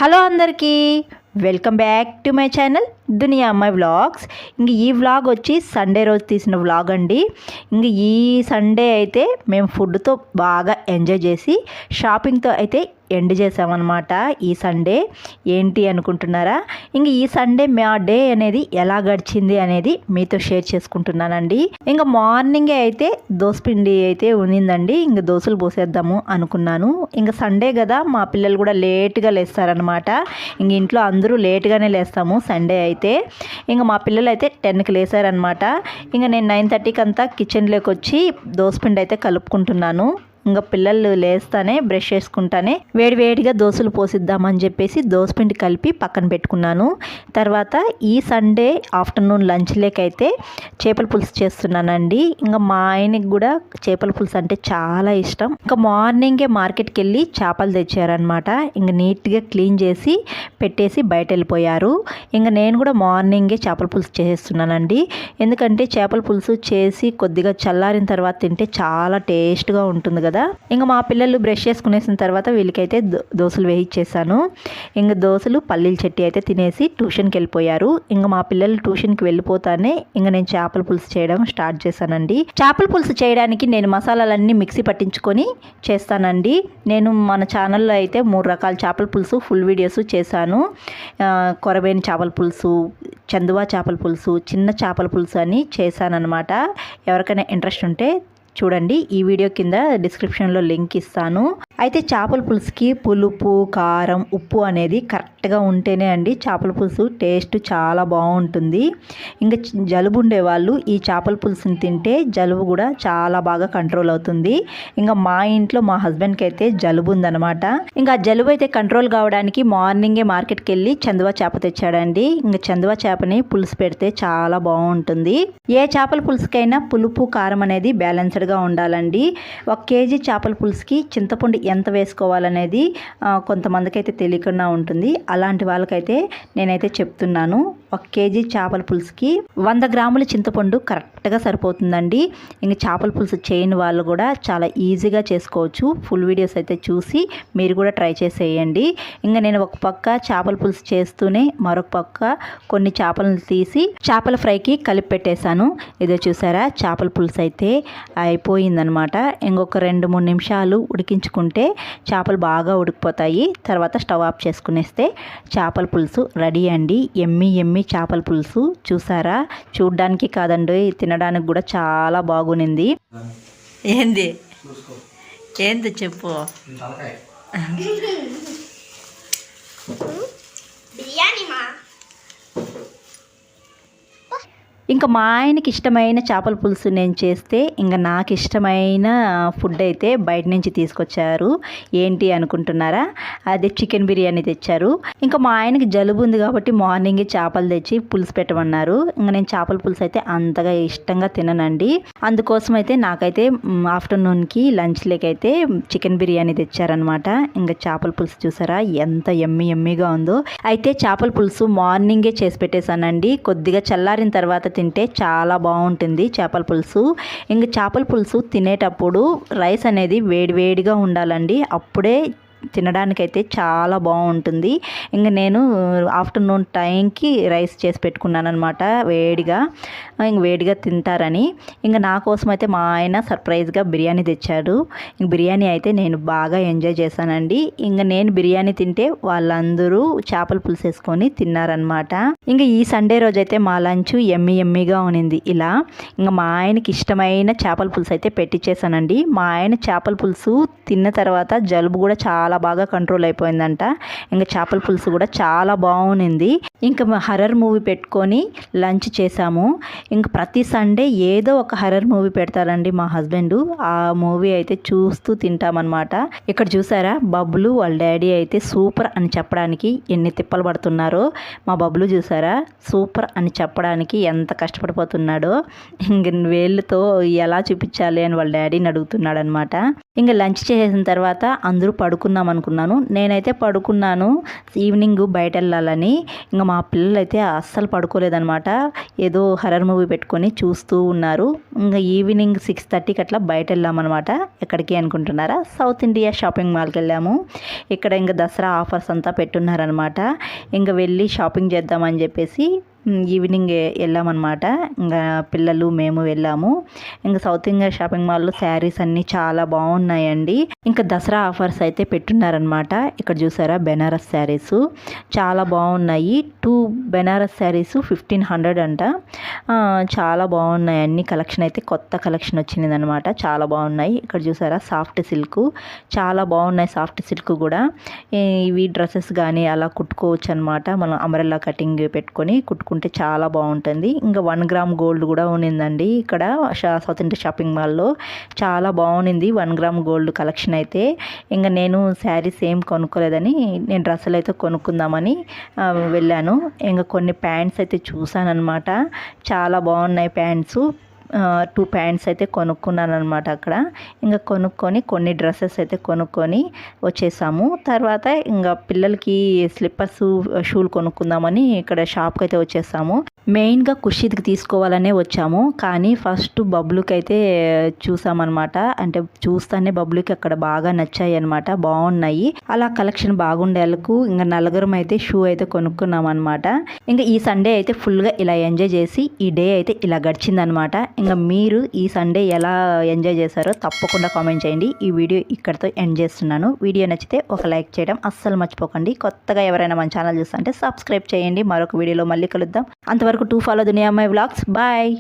Hello అందరికీ welcome back to my channel దునియా అమ్మాయి vlogs. ఇంక ఈ వ్లాగ్ వచ్చి సండే రోజు తీసిన వ్లాగ్ అండి. ఇంక ఈ సండే అయితే మేము ఫుడ్తో బాగా ఎంజాయ్ చేసి షాపింగ్తో అయితే ఎండ్ చేసామన్నమాట. ఈ సండే ఏంటి అనుకుంటున్నారా? ఇంక ఈ సండే మా డే అనేది ఎలా గడిచింది అనేది మీతో షేర్ చేసుకుంటున్నానండి. ఇంకా మార్నింగే అయితే దోసపిండి అయితే ఉన్నిందండి. ఇంక దోశలు పోసేద్దాము అనుకున్నాను. ఇంకా సండే కదా, మా పిల్లలు కూడా లేట్గా లేస్తారనమాట. ఇంక ఇంట్లో అందరూ లేట్గానే లేస్తాము సండే అయితే. ఇంకా మా పిల్లలు అయితే 10కి లేసారనమాట. ఇంకా నేను 9:30కి అంతా కిచెన్లోకి వచ్చి దోసపిండి అయితే కలుపుకుంటున్నాను. ఇంకా పిల్లలు లేస్తానే బ్రష్ చేసుకుంటానే వేడివేడిగా దోశలు పోసిద్దామని చెప్పేసి దోసపిండి కలిపి పక్కన పెట్టుకున్నాను. తర్వాత ఈ సండే ఆఫ్టర్నూన్ లంచ్ లేకైతే చేపల పులుసు చేస్తున్నానండి. ఇంకా మా ఆయనకి కూడా చేపల పులుసు అంటే చాలా ఇష్టం. ఇంకా మార్నింగే మార్కెట్కి వెళ్ళి చేపలు తెచ్చారనమాట. ఇంకా నీట్గా క్లీన్ చేసి పెట్టేసి బయట వెళ్ళిపోయారు. ఇంకా నేను కూడా మార్నింగే చేపల పులుసు చేసేస్తున్నానండి. ఎందుకంటే చేపల పులుసు చేసి కొద్దిగా చల్లారిన తర్వాత తింటే చాలా టేస్ట్గా ఉంటుంది కదా. ఇంకా మా పిల్లలు బ్రష్ చేసుకునేసిన తర్వాత వీళ్ళకైతే దోశలు వేయించేసాను. ఇంకా దోశలు పల్లీల చట్నీ అయితే తినేసి ట్యూషన్కి వెళ్ళిపోయారు. ఇంకా మా పిల్లలు ట్యూషన్కి వెళ్ళిపోతానే ఇంకా నేను చేపల పులుసు చేయడం స్టార్ట్ చేశానండి. చేపల పులుసు చేయడానికి నేను మసాలాలన్నీ మిక్సీ పట్టించుకొని చేస్తానండి. నేను మన ఛానల్లో అయితే 3 రకాల చేపల పులుసు ఫుల్ వీడియోస్ చేశాను. కొరబేని చేపల పులుసు, చందువా చేపల పులుసు, చిన్న చేపల పులుసు అని చేశానన్నమాట. ఎవరికైనా ఇంట్రెస్ట్ ఉంటే చూడండి, ఈ వీడియో కింద డిస్క్రిప్షన్లో లింక్ ఇస్తాను. అయితే చేపల పులుసుకి పులుపు, కారం, ఉప్పు అనేది కరెక్ట్గా ఉంటేనే అండి చేపల పులుసు టేస్ట్ చాలా బాగుంటుంది. ఇంకా జలుబు ఉండేవాళ్ళు ఈ చేపల పులుసుని తింటే జలుబు కూడా చాలా బాగా కంట్రోల్ అవుతుంది. ఇంకా మా ఇంట్లో మా హస్బెండ్కి అయితే జలుబు ఉందన్నమాట. ఇంకా జలుబు అయితే కంట్రోల్ కావడానికి మార్నింగే మార్కెట్కి వెళ్ళి చందువా చేప తెచ్చాడండి. ఇంకా చందువా చేపని పులుసు పెడితే చాలా బాగుంటుంది. ఏ చేపల పులుసుకైనా పులుపు, కారం అనేది బ్యాలెన్స్డ్గా ఉండాలండి. 1 కేజీ చేపల పులుసుకి చింతపండు ఎంత వేసుకోవాలనేది కొంతమందికి అయితే తెలియకుండా ఉంటుంది. అలాంటి వాళ్ళకైతే నేనైతే చెప్తున్నాను. 1 కేజీ చేపల పులుసుకి 100 గ్రాముల చింతపండు కరెక్ట్గా సరిపోతుందండి. ఇంక చేపల పులుసు చేయని వాళ్ళు కూడా చాలా ఈజీగా చేసుకోవచ్చు. ఫుల్ వీడియోస్ అయితే చూసి మీరు కూడా ట్రై చేసేయండి. ఇంకా నేను ఒక పక్క చేపల పులుసు చేస్తూనే మరొక పక్క కొన్ని చేపలను తీసి చేపల ఫ్రైకి కలిపి పెట్టేశాను. ఇదో చూసారా, చేపల పులుసు అయితే అయిపోయిందనమాట. ఇంకొక 2-3 నిమిషాలు ఉడికించుకుంటే చేపలు బాగా ఉడికిపోతాయి. తర్వాత స్టవ్ ఆఫ్ చేసుకునేస్తే చేపల పులుసు రెడీ అండి. ఎమ్మి ఎమ్మి చేపల పులుసు చూసారా, చూడ్డానికి కాదండి తినడానికి కూడా చాలా బాగునింది. ఏంది ఏంది చెప్పు. ఇంకా మా ఆయనకి ఇష్టమైన చేపల పులుసు నేను చేస్తే ఇంకా నాకు ఇష్టమైన ఫుడ్ అయితే బయట నుంచి తీసుకొచ్చారు. ఏంటి అనుకుంటున్నారా? అదే చికెన్ బిర్యానీ తెచ్చారు. ఇంకా మా ఆయనకి జలుబు ఉంది కాబట్టి మార్నింగే చేపలు తెచ్చి పులుసు పెట్టమన్నారు. ఇంకా నేను చేపల పులుసు అయితే అంతగా ఇష్టంగా తిననండి. అందుకోసం అయితే నాకైతే ఆఫ్టర్నూన్కి లంచ్ లేకైతే చికెన్ బిర్యానీ తెచ్చారనమాట. ఇంకా చేపల పులుసు చూసారా ఎంత ఎమ్మిగా ఉందో. అయితే చేపల పులుసు మార్నింగే చేసి పెట్టేశానండి. కొద్దిగా చల్లారిన తర్వాత తింటే చాలా బాగుంటుంది చేపల పులుసు. ఇంక చేపల పులుసు తినేటప్పుడు రైస్ అనేది వేడివేడిగా ఉండాలండి. అప్పుడే తినడానికైతే చాలా బాగుంటుంది. ఇంక నేను ఆఫ్టర్నూన్ టైంకి రైస్ చేసి పెట్టుకున్నాను అనమాట వేడిగా. ఇంక వేడిగా తింటారని ఇంక నా కోసం అయితే మా ఆయన సర్ప్రైజ్గా బిర్యానీ తెచ్చాడు. ఇంక బిర్యానీ అయితే నేను బాగా ఎంజాయ్ చేశానండి. ఇంక నేను బిర్యానీ తింటే వాళ్ళందరూ చేపల పులుసు వేసుకొని తిన్నారనమాట. ఇంక ఈ సండే రోజైతే మా లంచ్ ఎమ్మిగా ఉనింది. ఇలా ఇంక మా ఆయనకి ఇష్టమైన చేపల పులుసు అయితే పెట్టించేసానండి. మా ఆయన చేపల పులుసు తిన్న తర్వాత జలుబు కూడా చాలా బాగా కంట్రోల్ అయిపోయిందంట. ఇంకా చేపల పులుసు కూడా చాలా బాగుంది. ఇంకా హర్రర్ మూవీ పెట్టుకొని లంచ్ చేసాము. ఇంక ప్రతి సండే ఏదో ఒక హర్రర్ మూవీ పెడతారండి మా హస్బెండ్. ఆ మూవీ అయితే చూస్తూ తింటామన్నమాట. ఇక్కడ చూసారా, బబ్లు వాళ్ళ డాడీ అయితే సూపర్ అని చెప్పడానికి ఎన్ని తిప్పలు పడుతున్నారో. మా బబ్లు చూసారా సూపర్ అని చెప్పడానికి ఎంత కష్టపడిపోతున్నాడో. ఇంక వేళ్ళతో ఎలా చూపించాలి అని వాళ్ళ డాడీని అడుగుతున్నాడు అనమాట. ఇంకా లంచ్ చేసిన తర్వాత అందరూ పడుకుందాం అనుకున్నాను. నేనైతే పడుకున్నాను ఈవినింగ్ బయట వెళ్ళాలని. ఇంకా మా పిల్లలు అయితే అస్సలు పడుకోలేదనమాట. ఏదో హర్రర్ మూవీ పెట్టుకొని చూస్తూ ఉన్నారు. ఇంకా ఈవినింగ్ 6:30కి అట్లా బయట వెళ్ళామన్నమాట. ఎక్కడికి అనుకుంటున్నారా? సౌత్ ఇండియా షాపింగ్ మాల్కి వెళ్ళాము. ఇక్కడ ఇంకా దసరా ఆఫర్స్ అంతా పెట్టున్నారనమాట. ఇంకా వెళ్ళి షాపింగ్ చేద్దామని చెప్పేసి ఈవినింగ్ వెళ్ళామన్నమాట. ఇంకా పిల్లలు మేము వెళ్ళాము. ఇంకా సౌత్ ఇండియా షాపింగ్ మాల్లో శారీస్ అన్నీ చాలా బాగున్నాయండి. ఇంకా దసరా ఆఫర్స్ అయితే పెట్టున్నారనమాట. ఇక్కడ చూసారా బెనారస్ శారీస్ చాలా బాగున్నాయి. 2 బెనారస్ శారీస్ 1500 అంట. చాలా బాగున్నాయి. అన్ని కలెక్షన్ అయితే కొత్త కలెక్షన్ వచ్చింది అనమాట. చాలా బాగున్నాయి. ఇక్కడ చూసారా సాఫ్ట్ సిల్క్ చాలా బాగున్నాయి. సాఫ్ట్ సిల్క్ కూడా ఇవి డ్రెస్సెస్ కానీ అలా కుట్టుకోవచ్చు అనమాట. మనం అంబ్రెల్లా కటింగ్ పెట్టుకొని కుట్టుకుంటే చాలా బాగుంటుంది. ఇంకా 1 గ్రామ్ గోల్డ్ కూడా ఉన్నిందండి ఇక్కడ సౌత్ ఇండియా షాపింగ్ మాల్లో. చాలా బాగుంది 1 గ్రామ్ గోల్డ్ కలెక్షన్ అయితే. ఇంకా నేను శారీస్ ఏం కొనుక్కోలేదని నేను డ్రెస్సులు అయితే కొనుక్కుందామని వెళ్ళాను. ఇంకా కొన్ని ప్యాంట్స్ అయితే చూసానమాట. చాలా బాగున్నాయి ప్యాంట్స్. 2 ప్యాంట్స్ అయితే కొనుక్కున్నాను అనమాట అక్కడ. ఇంకా కొనుక్కొని కొన్ని డ్రెస్సెస్ అయితే కొనుక్కొని వచ్చేసాము. తర్వాత ఇంకా పిల్లలకి స్లిప్పర్స్ షూలు కొనుక్కుందామని ఇక్కడ షాప్కి అయితే వచ్చేసాము. మెయిన్గా ఖుషీద్కి తీసుకోవాలనే వచ్చాము. కానీ ఫస్ట్ బబ్లుకి అయితే చూసామన్నమాట. అంటే చూస్తానే బబ్లుకి అక్కడ బాగా నచ్చాయి అనమాట. బాగున్నాయి. అలా కలెక్షన్ బాగుండేందుకు ఇంకా నలుగురం అయితే షూ అయితే కొనుక్కున్నాం అనమాట. ఇంకా ఈ సండే అయితే ఫుల్గా ఇలా ఎంజాయ్ చేసి ఈ డే అయితే ఇలా గడిచిందనమాట. ఇంకా మీరు ఈ సండే ఎలా ఎంజాయ్ చేశారో తప్పకుండా కామెంట్ చేయండి. ఈ వీడియో ఇక్కడితో ఎండ్ చేస్తున్నాను. వీడియో నచ్చితే ఒక లైక్ చేయడం అస్సలు మర్చిపోకండి. కొత్తగా ఎవరైనా మన ఛానల్ చూస్తుంటే సబ్స్క్రైబ్ చేయండి. మరొక వీడియోలో మళ్ళీ కలుద్దాం. అంతవరకు టు ఫాలో దునియా అమ్మాయి వ్లాగ్స్. బాయ్.